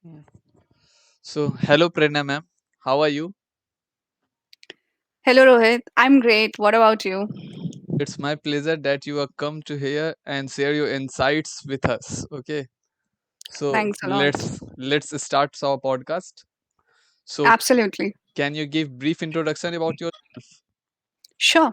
Mm. So, hello Prerna ma'am, how are you? Hello, Rohit. I'm great. What about you? It's my pleasure that you have come to here and share your insights with us. Okay, so Thanks a lot. let's start our podcast. So, Absolutely. can you give brief introduction about yourself? Sure.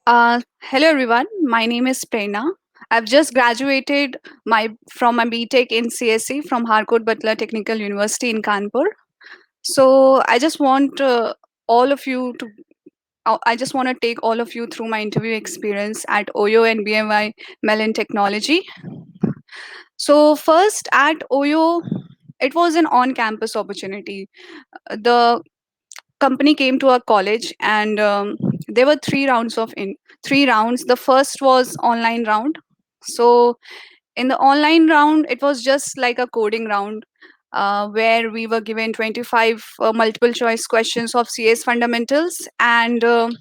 Hello, everyone. My name is Prerna. I've just graduated my BTech in CSE from Harcourt Butler Technical University in Kanpur. So I just want all of you to. I just want to take all of you through my interview experience at OYO and BMY Mellon Technology. So first at OYO, it was an on-campus opportunity. The company came to our college and there were three rounds. The first was online round. So in the online round it was just like a coding round, where we were given 25 multiple choice questions of CS fundamentals, and the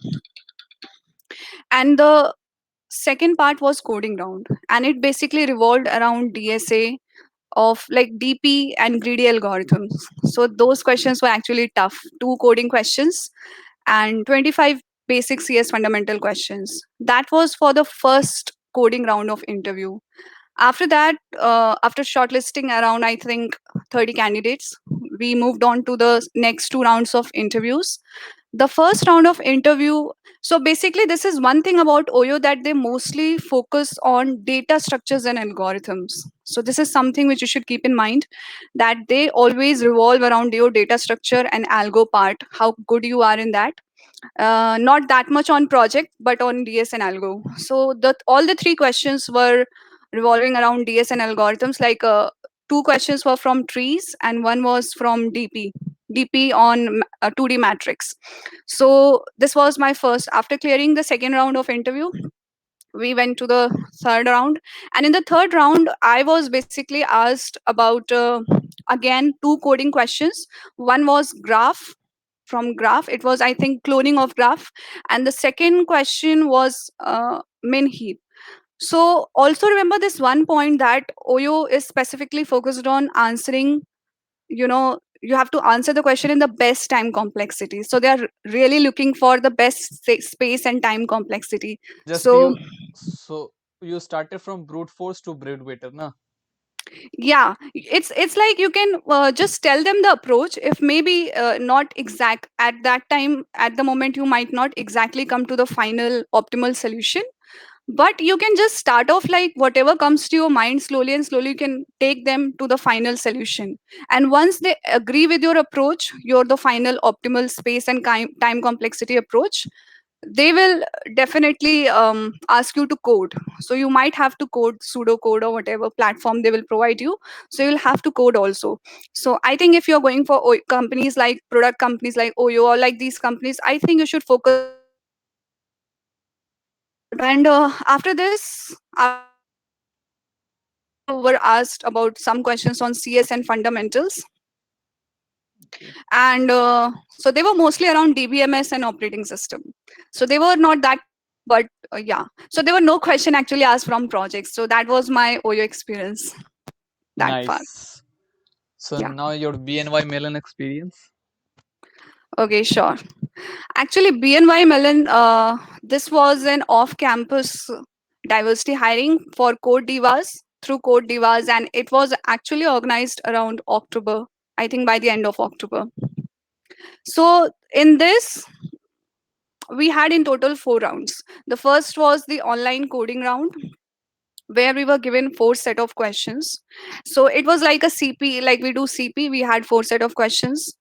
second part was coding round, and it basically revolved around DSA of like DP and greedy algorithms. So those questions were actually tough, two coding questions and 25 basic CS fundamental questions. That was for the first coding round of interview. After that, after shortlisting around, I think, 30 candidates, we moved on to the next two rounds of interviews. The first round of interview, so basically this is one thing about OYO, that they mostly focus on data structures and algorithms. So this is something which you should keep in mind, that they always revolve around your data structure and algo part, how good you are in that. Not that much on project, but on DS and algo. So the all the three questions were revolving around DS and algorithms. Like two questions were from trees and one was from DP on 2D matrix. So this was my first. After clearing the second round of interview, we went to the third round, and in the third round I was basically asked about again two coding questions. One was graph. It was, I think, cloning of graph, and the second question was min heap. So also remember this one point, that OYO is specifically focused on answering, you have to answer the question in the best time complexity. So they are really looking for the best space and time complexity. Just So you, so you started from brute force to brute beater, na? yeah, it's like you can just tell them the approach. If maybe not exact at that time, at the moment you might not exactly come to the final optimal solution, but you can just start off like whatever comes to your mind, slowly and slowly you can take them to the final solution. And once they agree with your approach, your the final optimal space and time complexity approach, they will definitely ask you to code. So you might have to code pseudo code or whatever platform they will provide you. So you'll have to code also. So I think if you're going for companies like product companies like OYO or like these companies, I think you should focus on coding round. And after this, after clearing that round, we also were asked about some questions on CS and fundamentals. Okay. And so they were mostly around DBMS and operating system. So they were not that tough, but yeah. So there were no question actually asked from projects. So that was my OYO experience. That part. Nice. So Yeah. now your BNY Mellon experience. Okay, sure. Actually, BNY Mellon, this was an off-campus diversity hiring for Code Divas, through Code Divas, and it was actually organized around October. I think by the end of October. So in this, we had in total four rounds. The first was the online coding round, where we were given four set of questions. So it was like a CP, like we do CP. We had four set of questions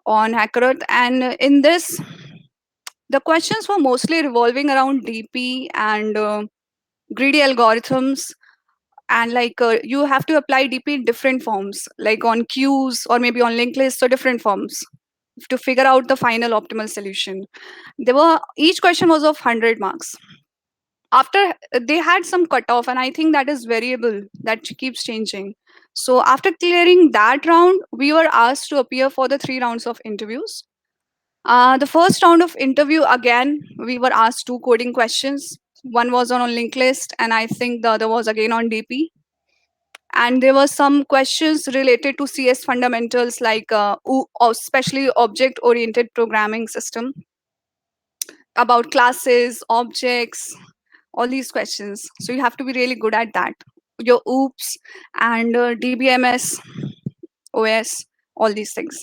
on HackerEarth, and in this, the questions were mostly revolving around DP and greedy algorithms. And like you have to apply DP in different forms, like on queues or maybe on linked lists or different forms, to figure out the final optimal solution. There were each question was of 100 marks. After they had some cutoff, and I think that is variable, that keeps changing. So after clearing that round, we were asked to appear for the three rounds of interviews. The first round of interview, again, we were asked two coding questions. One was on a linked list, and I think the other was again on DP. And there were some questions related to CS fundamentals, like especially object oriented programming system, about classes, objects, all these questions. So you have to be really good at that. Your OOPS and DBMS, OS, all these things.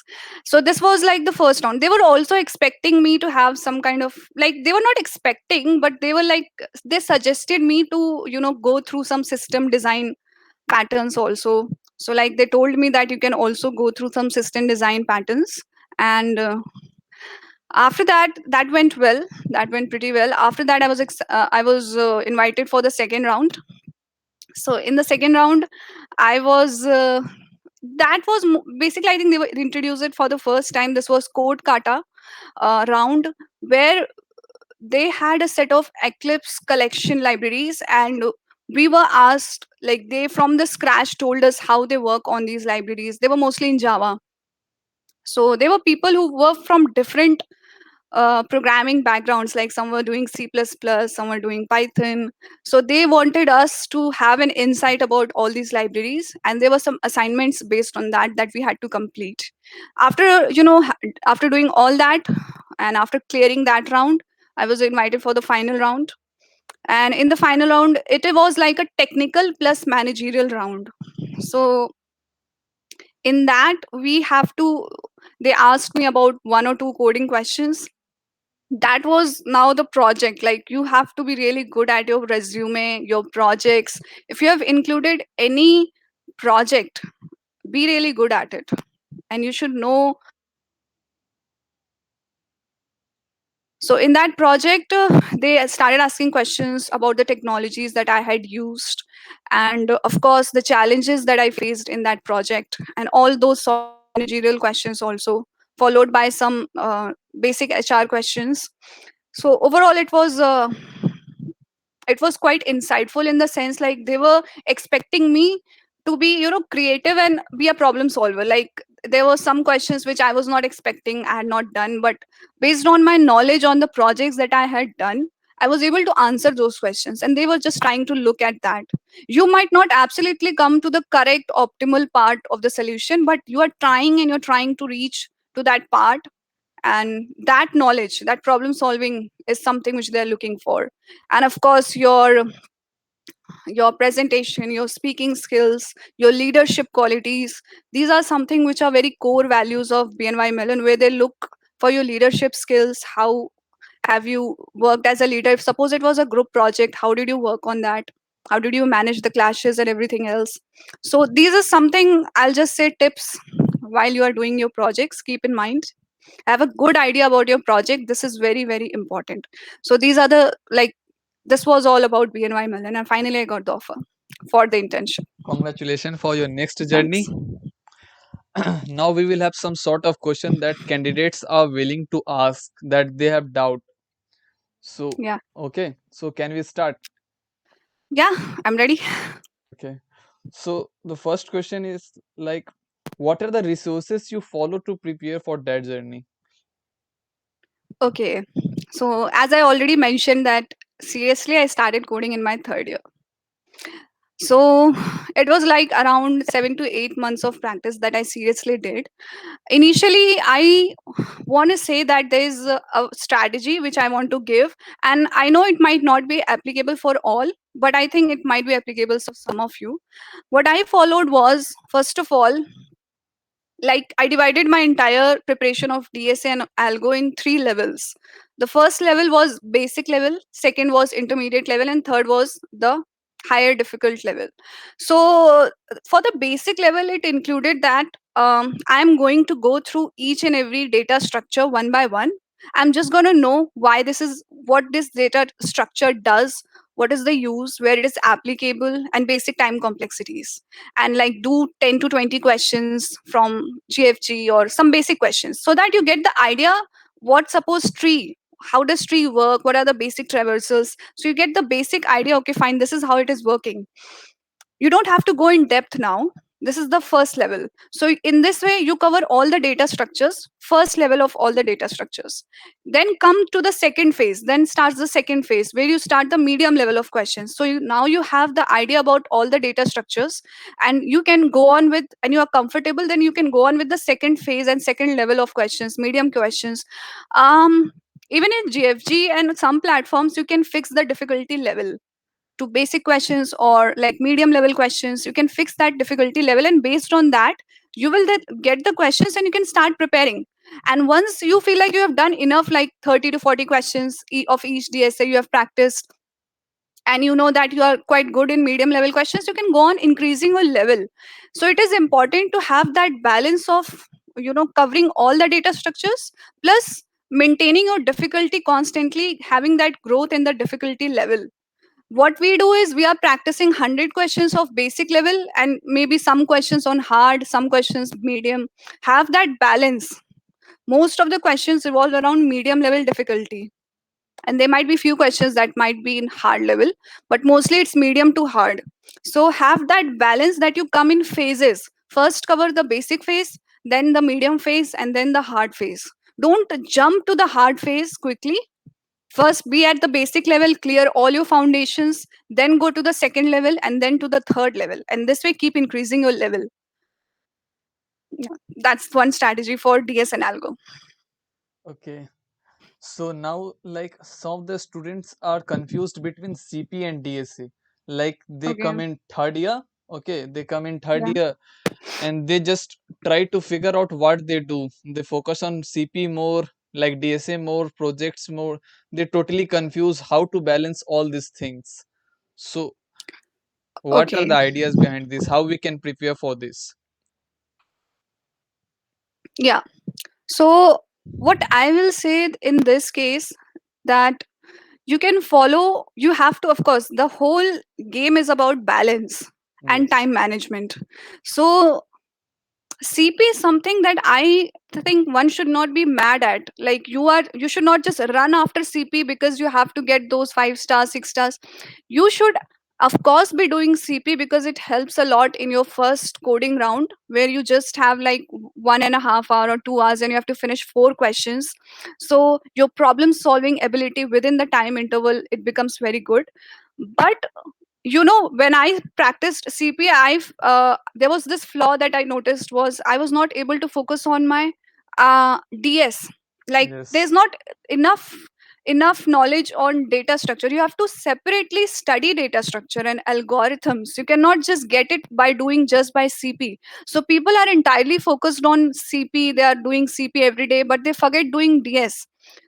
So this was like the first round. They were also expecting me to have some kind of, like, they were not expecting, but they were like, they suggested me to, go through some system design patterns also. So like they told me that you can also go through some system design patterns. And after that, that went well. That went pretty well. After that, I was invited for the second round. So in the second round, I was that was basically, I think they were introduced it for the first time. This was code kata round, where they had a set of Eclipse collection libraries, and we were asked, like, they from the scratch told us how they work on these libraries. They were mostly in Java. So there were people who were from different programming backgrounds, like some were doing C++, some were doing Python. So they wanted us to have an insight about all these libraries, and there were some assignments based on that that we had to complete. After, after doing all that, and after clearing that round, I was invited for the final round. And in the final round, it was like a technical plus managerial round. So in that, we have to, they asked me about one or two coding questions. That was now the project. Like, you have to be really good at your resume, your projects. If you have included any project, be really good at it. And you should know. So in that project, they started asking questions about the technologies that I had used, and of course the challenges that I faced in that project, and all those sort of managerial questions also, followed by some basic HR questions. So overall, it was quite insightful, in the sense, like, they were expecting me to be, creative and be a problem solver. Like, there were some questions which I was not expecting, I had not done, but based on my knowledge on the projects that I had done, I was able to answer those questions, and they were just trying to look at that. You might not absolutely come to the correct optimal part of the solution, but you are trying, and you're trying to reach to that part. And that knowledge, that problem solving, is something which they're looking for. And of course, your presentation, your speaking skills, your leadership qualities, these are something which are very core values of BNY Mellon, where they look for your leadership skills. How have you worked as a leader? If suppose it was a group project, how did you work on that? How did you manage the clashes and everything else? So these are something, I'll just say, tips while you are doing your projects. Keep in mind, have a good idea about your project. This is very, very important. So these are the, like, this was all about BNY Mellon, and finally I got the offer for the internship. Congratulations for your next Thanks. journey. Now we will have some sort of question that candidates are willing to ask, that they have doubt. So, Yeah. okay. So can we start? Yeah, I'm ready. Okay. So the first question is like, what are the resources you follow to prepare for that journey? Okay. So as I already mentioned that seriously I started coding in my third year. So it was like around 7 to 8 months of practice that I seriously did. Initially, I want to say that there is a strategy which I want to give, and I know it might not be applicable for all, but I think it might be applicable for some of you. What I followed was, first of all, like, I divided my entire preparation of DSA and Algo in three levels. The first level was basic level, second was intermediate level, and third was the higher difficult level. So for the basic level, it included that I'm going to go through each and every data structure one by one. I'm just going to know why this is, what this data structure does, what is the use, where it is applicable, and basic time complexities. And like, do 10 to 20 questions from GFG or some basic questions, so that you get the idea what, suppose, tree, how does tree work, what are the basic traversals. So you get the basic idea, okay, fine, this is how it is working. You don't have to go in depth now. This is the first level. So in this way you cover all the data structures, first level of all the data structures. Then come to the second phase, then starts the second phase where you start the medium level of questions. So now you have the idea about all the data structures, and you can go on with, and you are comfortable, then you can go on with the second phase and second level of questions, medium questions. Even in GFG and some platforms, you can fix the difficulty level to basic questions or like medium level questions. You can fix that difficulty level, and based on that you will then get the questions and you can start preparing. And once you feel like you have done enough, like 30 to 40 questions of each DSA you have practiced, and you know that you are quite good in medium level questions, you can go on increasing your level. So it is important to have that balance of, covering all the data structures plus maintaining your difficulty constantly, having that growth in the difficulty level. What we do is we are practicing 100 questions of basic level and maybe some questions on hard, some questions medium. Have that balance. Most of the questions revolve around medium level difficulty, and there might be few questions that might be in hard level, but mostly it's medium to hard. So have that balance, that you come in phases. First cover the basic phase, then the medium phase, and then the hard phase. Don't jump to the hard phase quickly. First be at the basic level, clear all your foundations, then go to the second level, and then to the third level, and this way keep increasing your level. Yeah, that's one strategy for DS and algo. Okay. So now, like, some of the students are confused between CP and DSA. Like, they Okay. come in third year, okay, they come in third Yeah. year and they just try to figure out what they do. They focus on CP more, like DSA more, projects more. They totally confuse how to balance all these things. So, what are Okay. the ideas behind this? How we can prepare for this? Yeah. So what I will say in this case, that you can follow, you have to, of course, the whole game is about balance and Yes. time management. So CP is something that I think one should not be mad at. Like you should not just run after CP because you have to get those 5 stars, 6 stars. You should, of course, be doing CP because it helps a lot in your first coding round, where you just have like 1.5 hour or 2 hours and you have to finish 4 questions. So your problem solving ability within the time interval, it becomes very good. But when I practiced CP, there was this flaw that I noticed, was I was not able to focus on my DS. Like there's Yes. not enough knowledge on data structure. You have to separately study data structure and algorithms. You cannot just get it by doing just by CP. So people are entirely focused on CP. They are doing CP every day, but they forget doing DS.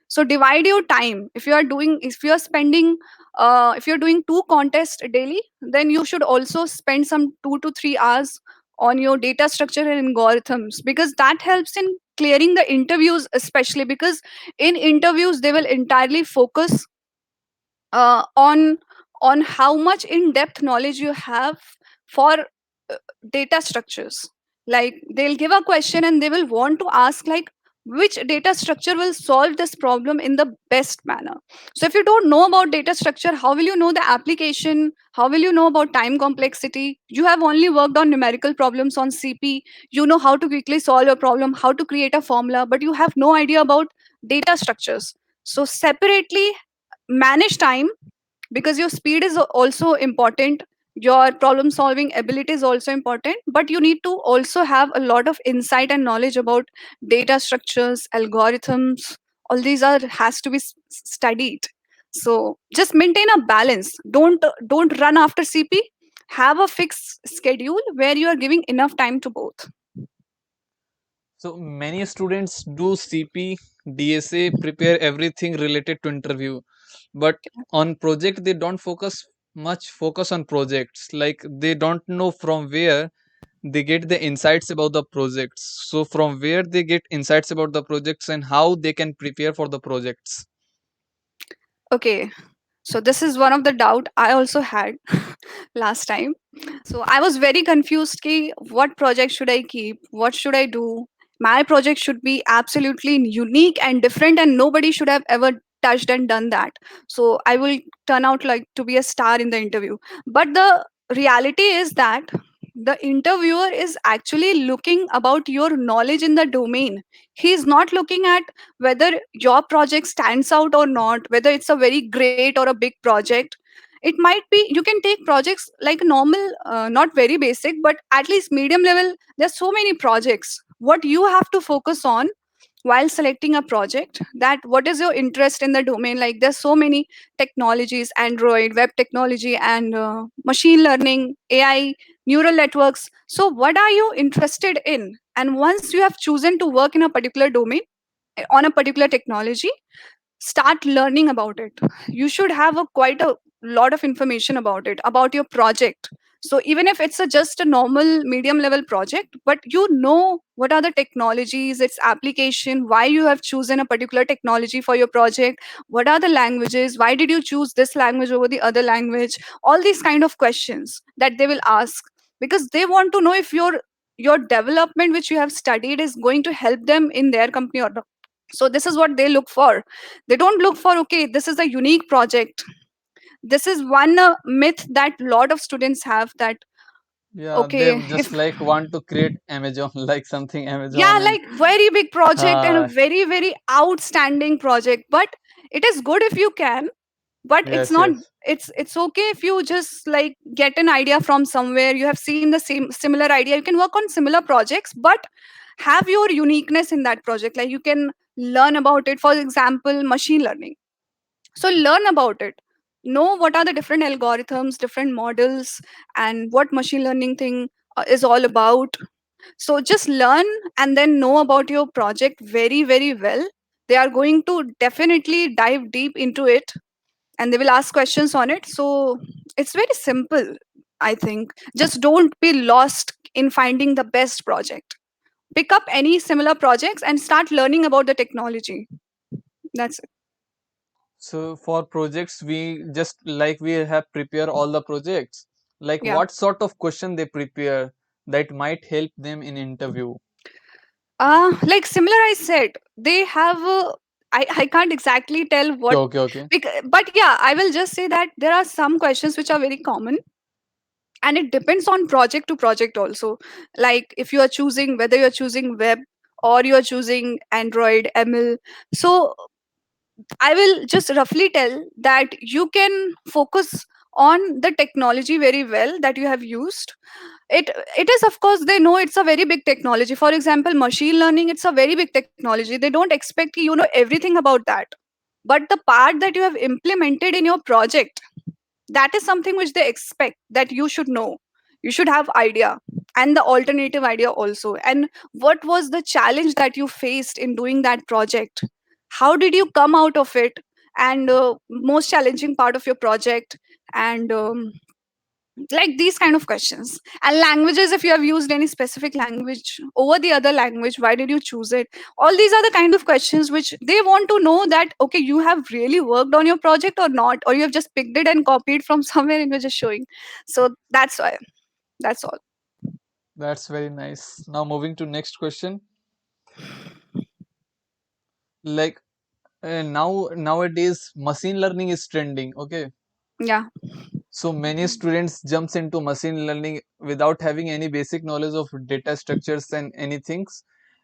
So divide your time. If you are spending if you're doing 2 contests daily, then you should also spend some 2 to 3 hours on your data structure and algorithms, because that helps in clearing the interviews, especially because in interviews they will entirely focus on how much in depth knowledge you have for data structures. Like they'll give a question and they will want to ask like, which data structure will solve this problem in the best manner. So if you don't know about data structure, how will you know the application? How will you know about time complexity? You have only worked on numerical problems on CP. You know how to quickly solve a problem, how to create a formula, but you have no idea about data structures. So separately manage time, because your speed is also important, your problem solving ability is also important, but you need to also have a lot of insight and knowledge about data structures, algorithms. All these are has to be studied. So just maintain a balance. Don't run after CP. Have a fixed schedule where you are giving enough time to both. So many students do CP, DSA, prepare everything related to interview, but on project they don't focus on projects. Like they don't know from where they get the insights about the projects. So from where they get insights about the projects and how they can prepare for the projects. Okay, so this is one of the doubt I also had last time. So I was very confused ki what project should I keep? What should I do? My project should be absolutely unique and different, and nobody should have ever touched and done that. So I will turn out like to be a star in the interview. But the reality is that The interviewer is actually looking about your knowledge in the domain. He is not looking at whether your project stands out or not, whether it's a very great or a big project. It might be you can take projects like normal, not very basic, but at least medium level. There's so many projects. What you have to focus on while selecting a project, that what is your interest in the domain. Like there's so many technologies: android, web technology, and machine learning, AI, neural networks. So what are you interested in? And once you have chosen to work in a particular domain, on a particular technology, start learning about it. You should have a quite a lot of information about it, about your project. So even if it's just a normal medium level project, but you know what are the technologies, its application, why you have chosen a particular technology for your project, what are the languages, why did you choose this language over the other language, all these kind of questions that they will ask, because they want to know if your development which you have studied is going to help them in their company or not. So this is what they look for. They don't look for, okay, this is a unique project. This is one myth that lot of students have, that Yeah, they okay, just if like want to create Amazon, like something yeah, Amazon and like very big project and a uh, very very outstanding project, but it is good if you can, but it's yes, not, yes. it's okay if you just like get an idea from somewhere, you have seen the same similar idea, you can work on similar projects, but have your uniqueness in that project. Like you can learn about it, for example machine learning. So learn about it, know what are the different algorithms, different models, and what machine learning thing is all about. So just learn and then know about your project very very well. They are going to definitely dive deep into it, and they will ask questions on it. So it's very simple, I think. Just don't be lost in finding the best project. Pick up any similar projects and start learning about the technology. That's it. So for projects, we just like we have prepare all the projects. Like Yeah. what sort of question they prepare that might help them in interview? Like similar, I said, they have. I can't exactly tell Okay, what, okay, okay. but yeah, I will just say that there are some questions which are very common, and it depends on project to project also. Like if you are choosing, whether you're choosing web or you're choosing android, ml. So I will just roughly tell that you can focus on the technology very well that you have used. It is, of course, they know it's a very big technology. For example, machine learning, it's a very big technology. They don't expect you know everything about that, but the part that you have implemented in your project, that is something which they expect that you should know, you should have idea, and the alternative idea also, and what was the challenge that you faced in doing that project, how did you come out of it, and most challenging part of your project, and like these kind of questions. And languages, if you have used any specific language over the other language, why did you choose it? All these are the kind of questions which they want to know, that okay, you have really worked on your project or not, or you have just picked it and copied from somewhere and you're just showing. So that's why, that's all. That's very nice. Now moving to next question. Like nowadays machine learning is trending. Okay, Yeah. so many students jumps into machine learning without having any basic knowledge of data structures and anything.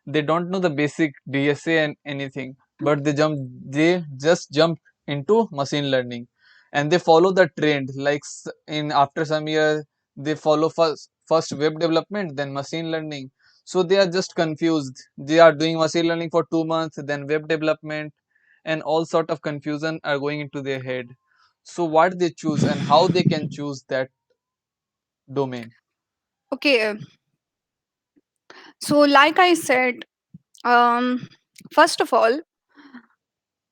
They don't know the basic DSA and anything, but they just jump into machine learning and they follow the trend. Like in after some year, they follow first web development, then machine learning. So they are just confused. They are doing machine learning for 2 months, then web development, and all sort of confusion are going into their head. So what they choose and how they can choose that domain. Okay, so like I said, um first of all,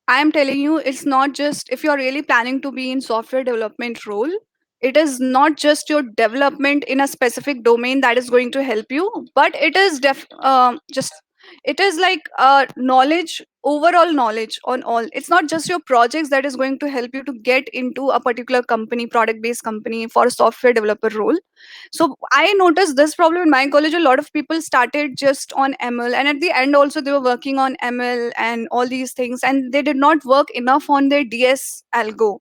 I am telling you, it's not just if you're really planning to be in software development role, it is not just your development in a specific domain that is going to help you, but it is just it is like knowledge, overall knowledge on all. It's not just your projects that is going to help you to get into a particular company, product based company for a software developer role. So I noticed this problem in my college. A lot of people started just on ML, and at the end also they were working on ML and all these things, and they did not work enough on their DS algo.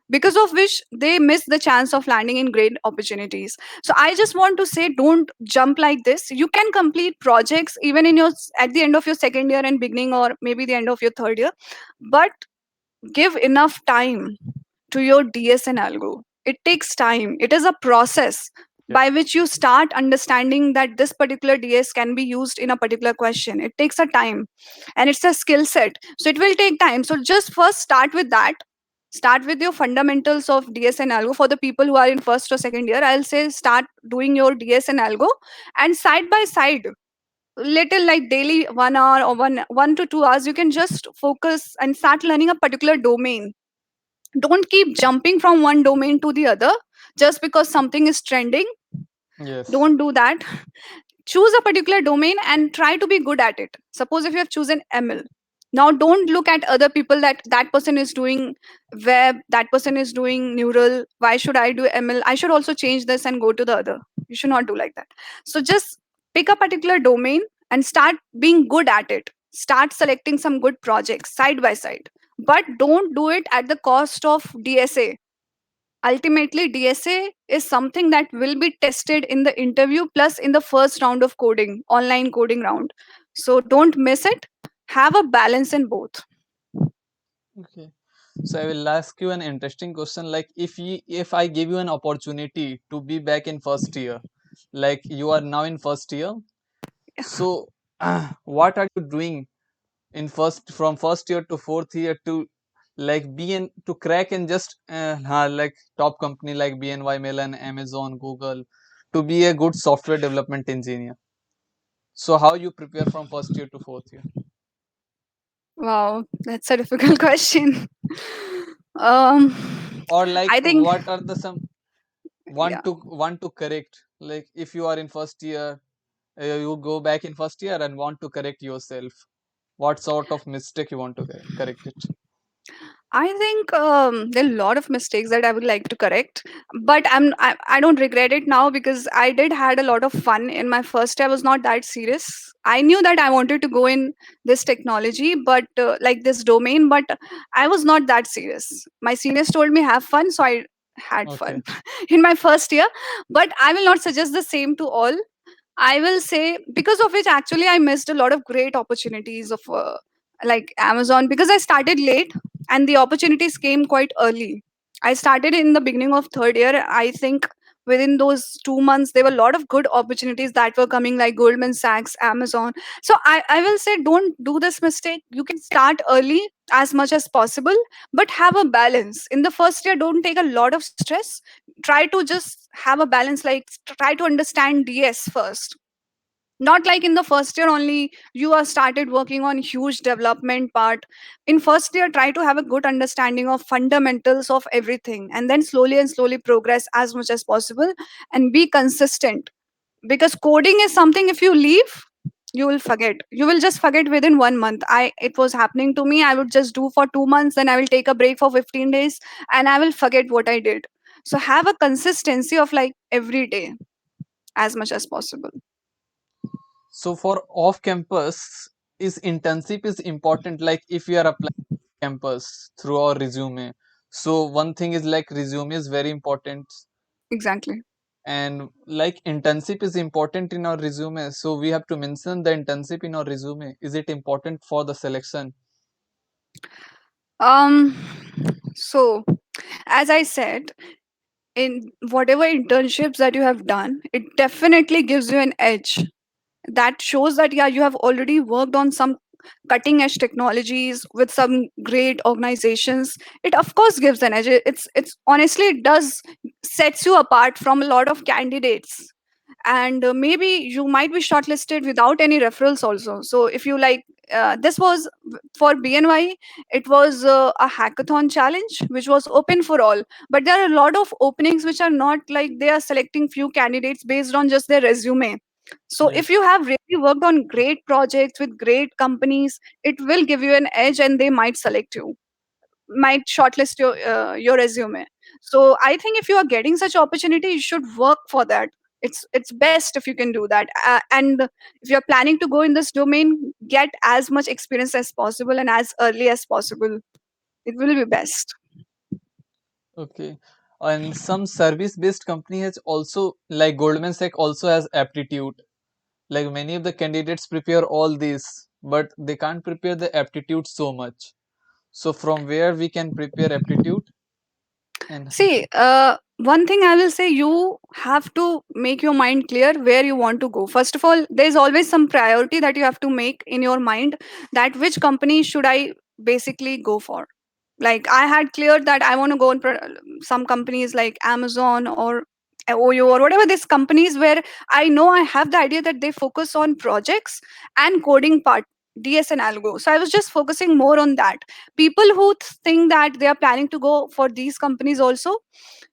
because of which they miss the chance of landing in great opportunities. So I just want to say, don't jump like this. You can complete projects even in your at the end of your second year and beginning, or maybe the end of your third year, but give enough time to your DS and algo. It takes time. It is a process Yeah. by which you start understanding that this particular DS can be used in a particular question. It takes a time, and it's a skill set. So it will take time. So just first start with that. Start with your fundamentals of DS and algo. For the people who are in first or second year, I'll say start doing your DS and algo, and side by side, little like daily 1 hour or 1 to 2 hours, you can just focus and start learning a particular domain. Don't keep jumping from one domain to the other just because something is trending. Yes. Don't do that. Choose a particular domain and try to be good at it. Suppose if you have chosen ML, now don't look at other people, that that person is doing web, that person is doing neural, why should I do ML, I should also change this and go to the other. You should not do like that. So just pick a particular domain and start being good at it. Start selecting some good projects side by side, but don't do it at the cost of DSA. Ultimately, DSA is something that will be tested in the interview plus in the first round of coding, online coding round. So don't miss it. Have a balance in both. Okay. So I will ask you an interesting question. Like, if I give you an opportunity to be back in first year, like you are now in first year, so what are you doing in from first year to fourth year to like be in to crack in just like top company like BNY Mellon, Amazon, Google, to be a good software development engineer? So how you prepare from first year to fourth year? Wow, that's a difficult question. Um, Or like I think, what are the some yeah. want to correct, like if you are in first year, you go back in first year and want to correct yourself, what sort of mistake you want to correct it? I think there are a lot of mistakes that I would like to correct, but I don't regret it now because I did had a lot of fun in my first year. I was not that serious. I knew that I wanted to go in this technology, but like this domain, but I was not that serious. My seniors told me have fun, so I had fun Okay. in my first year. But I will not suggest the same to all. I will say, because of which actually I missed a lot of great opportunities of like Amazon, because I started late and the opportunities came quite early. I started in the beginning of third year. I think within those 2 months there were a lot of good opportunities that were coming, like Goldman Sachs, Amazon. So I will say, don't do this mistake. You can start early as much as possible, but have a balance. In the first year, don't take a lot of stress. Try to just have a balance, like try to understand DS first. Not like in the first year only you are started working on huge development part. In first year, try to have a good understanding of fundamentals of everything, and then slowly and slowly progress as much as possible, and be consistent. Because coding is something, if you leave, you will forget. You will just forget within 1 month. It was happening to me. I would just do for 2 months, then I will take a break for 15 days, and I will forget what I did. So have a consistency of like every day as much as possible. So for off campus, is internship is important, like if we are applying campus through our resume. So one thing is like resume is very important, Exactly. and like internship is important in our resume, so we have to mention the internship in our resume. Is it important for the selection? um so as I said, in whatever internships that you have done, it definitely gives you an edge. That shows that yeah, you have already worked on some cutting edge technologies with some great organizations. It of course gives an edge. It's honestly, it does sets you apart from a lot of candidates. And maybe you might be shortlisted without any referrals also. So if you like, this was for BNY, it was a hackathon challenge which was open for all. But there are a lot of openings which are not, like they are selecting few candidates based on just their resume. So if Yes. you have really worked on great projects with great companies, it will give you an edge and they might select you, might shortlist your resume. So I think if you are getting such opportunity, you should work for that. It's best if you can do that. And if you're planning to go in this domain, get as much experience as possible and as early as possible. It will be best. Okay. And some service-based company has also, like Goldman Sachs also has aptitude. Like many of the candidates prepare all these, but they can't prepare the aptitude so much. So from where we can prepare aptitude and See, one thing I will say, you have to make your mind clear where you want to go. First of all, there's always some priority that you have to make in your mind, that which company should I basically go for. Like I had cleared that I want to go on some companies like Amazon or OYO or whatever, these companies where I know I have the idea that they focus on projects and coding part, DS and Algo. So I was just focusing more on that. People who think that they are planning to go for these companies also,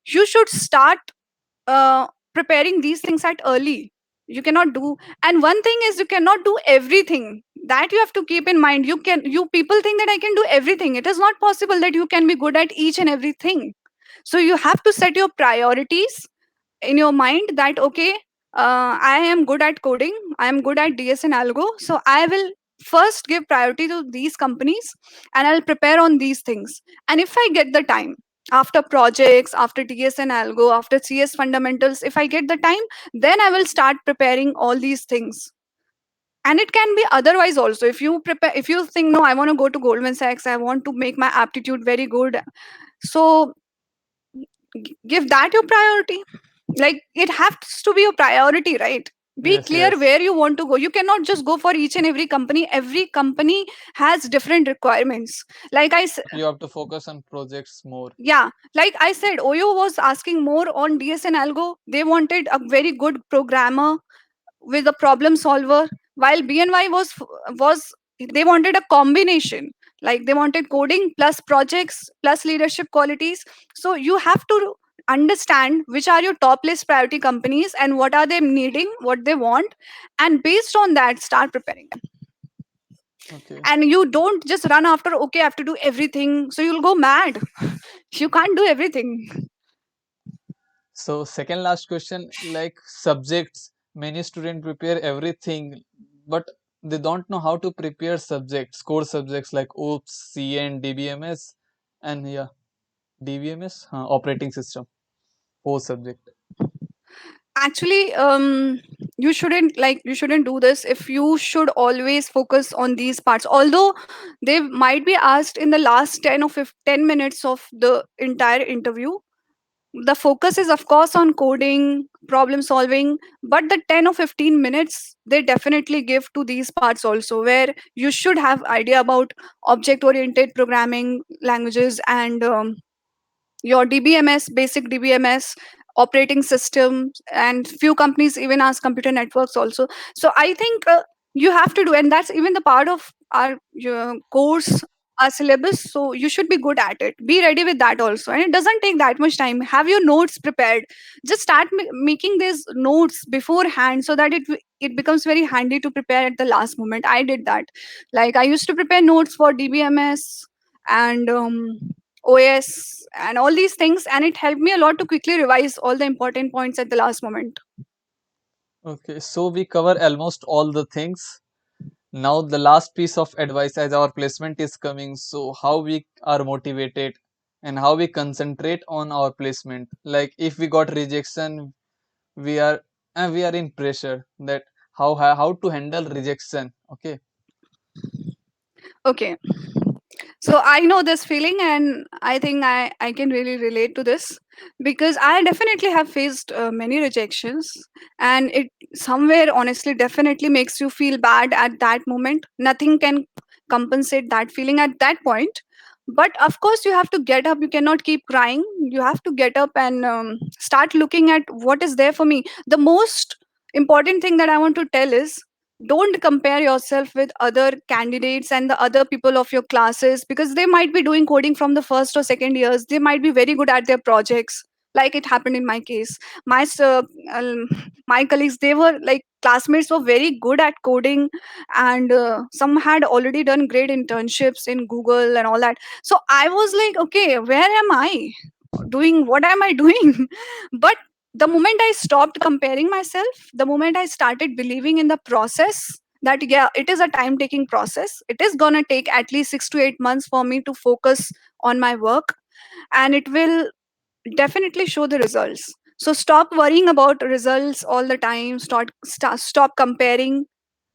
you should start preparing these things at early. You cannot do, and one thing is, you cannot do everything. That you have to keep in mind. You people think that I can do everything. It is not possible that you can be good at each and everything. So you have to set your priorities in your mind, that okay, I am good at coding, I am good at DS and Algo, so I will first give priority to these companies, and I'll prepare on these things. And if I get the time, after projects, after DS and Algo, after CS fundamentals, if I get the time, then I will start preparing all these things. And it can be otherwise also. If you prepare, if you think, no, I want to go to Goldman Sachs, I want to make my aptitude very good, so give that your priority. Like it has to be a priority, right? Be yes, clear yes, where you want to go. You cannot just go for each and every company. Every company has different requirements. Like you have to focus on projects more. yeah, like I said, Oyo was asking more on DS and Algo. They wanted a very good programmer with a problem solver, while BNY was they wanted a combination. Like they wanted coding plus projects plus leadership qualities. So you have to understand which are your top list priority companies and what are they needing, what they want, and based on that start preparing them. Okay. And you don't just run after, okay, I have to do everything, so you'll go mad. You can't do everything. So second last question, like subjects, many students prepare everything, but they don't know how to prepare subjects, core subjects like OOPS, CN, DBMS, and yeah, DBMS, operating system, core subject. Actually, you shouldn't do this. If you should always focus on these parts, although they might be asked in the last 10 or 15 minutes of the entire interview. The focus is of course on coding, problem solving, but the 10 or 15 minutes they definitely give to these parts also, where you should have idea about object oriented programming languages and your DBMS, basic DBMS, operating systems, and few companies even ask computer networks also. So I think you have to do, and that's even the part of our course, our syllabus. So you should be good at it. Be ready with that also, and it doesn't take that much time. Have your notes prepared. Just start making these notes beforehand, so that it becomes very handy to prepare at the last moment. I did that. Like I used to prepare notes for DBMS and OS and all these things, and it helped me a lot to quickly revise all the important points at the last moment. Okay, so we cover almost all the things. Now the last piece of advice as our placement is coming, so how we are motivated and how we concentrate on our placement. Like if we got rejection, we are in pressure that how to handle rejection. Okay. Okay, so I know this feeling, and I think I can really relate to this, because I definitely have faced many rejections, and it somewhere honestly definitely makes you feel bad at that moment. Nothing can compensate that feeling at that point. But of course, you have to get up. You cannot keep crying. You have to get up and start looking at what is there for me. The most important thing that I want to tell is, don't compare yourself with other candidates and the other people of your classes, because they might be doing coding from the first or second years. They might be very good at their projects, like it happened in my case. Um, my colleagues, they were like classmates, were very good at coding, and some had already done great internships in Google and all that. So I was like, okay, where am I doing, what am I doing? But the moment I stopped comparing myself, the moment I started believing in the process, that yeah, it is a time taking process, it is going to take at least 6 to 8 months for me to focus on my work, and it will definitely show the results. So stop worrying about results all the time. Stop comparing.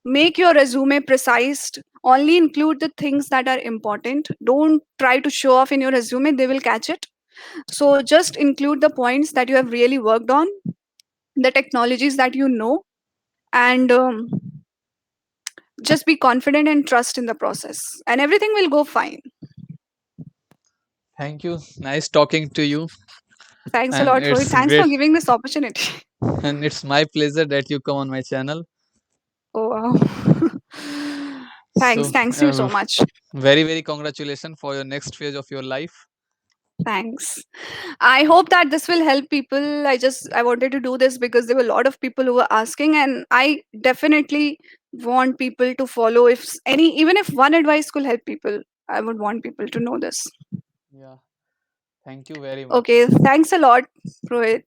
Make your resume precise. Only include the things that are important. Don't try to show off in your resume, they will catch it. So just include the points that you have really worked on, the technologies that you know, and just be confident and trust in the process, and everything will go fine. Thank you. Nice talking to you. Thanks a And lot, Rohit. it's Thanks great. for giving this opportunity. And it's my pleasure that you come on my channel. Oh, wow. So, Thanks you so much. very, very congratulations for your next phase of your life. Thanks. I hope that this will help people. I wanted to do this because there were a lot of people who were asking, and I definitely want people to follow. If any, even if one advice could help people, I would want people to know this. Yeah. Thank you very Okay, much. thanks a lot, Rohit.